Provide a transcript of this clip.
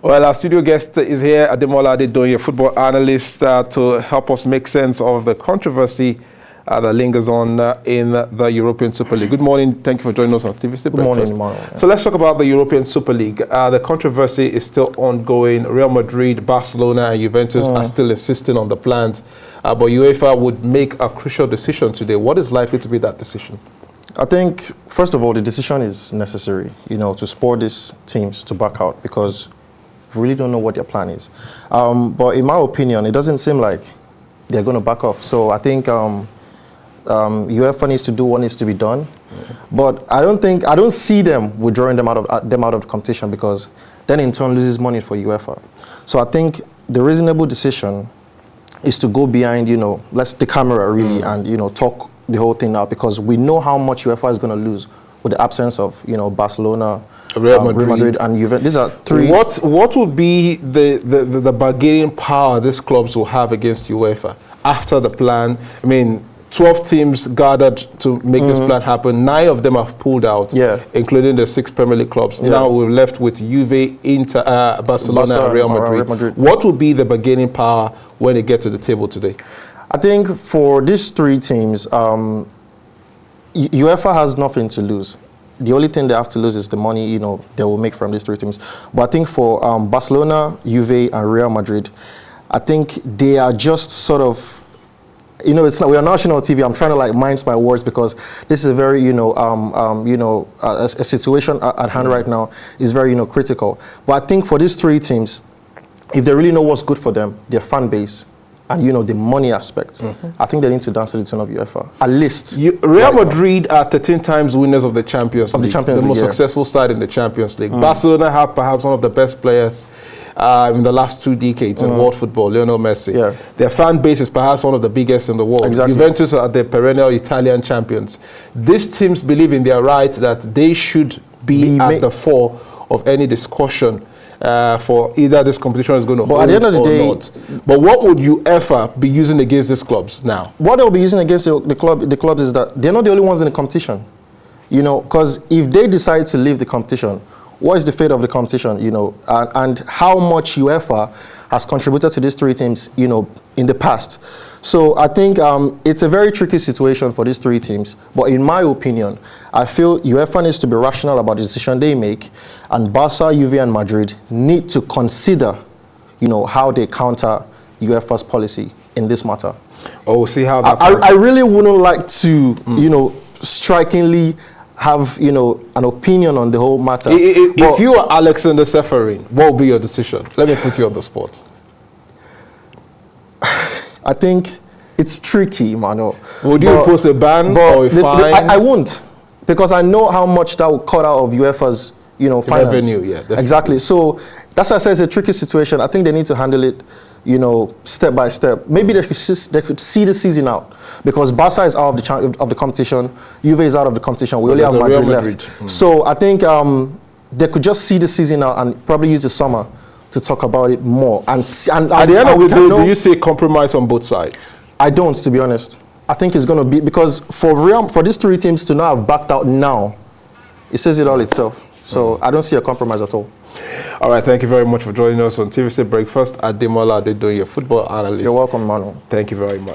Well, our studio guest is here, Ademola Adedoye, football analyst, to help us make sense of the controversy that lingers on in the European Super League. Good morning. Thank you for joining us on TVC Breakfast. Good morning. So let's talk about the European Super League. The controversy is still ongoing. Real Madrid, Barcelona, and Juventus are still insisting on the plans. But UEFA would make a crucial decision today. What is likely to be that decision? I think, first of all, the decision is necessary, to spur these teams to back out because we really don't know what their plan is. But in my opinion, it doesn't seem like they're going to back off. So I think UEFA needs to do what needs to be done. But I don't see them withdrawing them out of the competition because then in turn loses money for UEFA. So I think the reasonable decision is to go behind, let's the camera really and, talk the whole thing out because we know how much UEFA is going to lose with the absence of, Barcelona, Real Madrid and Juventus. These are three. What would be the bargaining power these clubs will have against UEFA after the plan? I mean, 12 teams gathered to make this plan happen. 9 of them have pulled out, including the 6 Premier League clubs. Now we're left with Juve, Inter, Barcelona, and Real Madrid. What will be the bargaining power when they get to the table today? I think for these 3 teams, UEFA has nothing to lose. The only thing they have to lose is the money, they will make from these 3 teams. But I think for Barcelona, Juve, and Real Madrid, I think they are just sort of, it's not, we are national TV. I'm trying to mince my words because this is a very, a situation at hand right now is very, critical. But I think for these 3 teams, if they really know what's good for them, their fan base, and the money aspect, I think they need to dance to the tune of UEFA. At least. Real Madrid are 13 times winners of the Champions League. The most successful side in the Champions League. Barcelona have perhaps one of the best players in the last 2 decades in world football, Lionel Messi. Their fan base is perhaps one of the biggest in the world. Juventus are the perennial Italian champions. These teams believe in their right that they should be at the fore of any discussion for either this competition is going to hold at the end of the day, not. But what would UEFA be using against these clubs now? What they'll be using against the clubs is that they're not the only ones in the competition. Because if they decide to leave the competition, what is the fate of the competition, and how much UEFA has contributed to these 3 teams, in the past. So I think it's a very tricky situation for these 3 teams. But in my opinion, I feel UEFA needs to be rational about the decision they make, and Barca, Juve, and Madrid need to consider, how they counter UEFA's policy in this matter. Oh, we'll see how that. I really wouldn't like to, strikingly have an opinion on the whole matter. If you are Alexander Seferin, what will be your decision? Let me put you on the spot. I think it's tricky, Mano. Would you impose a ban or a fine? I won't, because I know how much that will cut out of UEFA's finance. Revenue, Exactly. So that's why I say it's a tricky situation. I think they need to handle it, step by step. Maybe they could see the season out because Barca is out of the competition, Juve is out of the competition. We only have Madrid left. So I think they could just see the season out and probably use the summer to talk about it more. And at the end of the day, do you see a compromise on both sides? I don't, to be honest. I think it's going to be because for these 3 teams to now have backed out now, it says it all itself. So I don't see a compromise at all. All right, thank you very much for joining us on TVC Breakfast. Ademola Adedoye, football analyst. You're welcome, Manu. Thank you very much.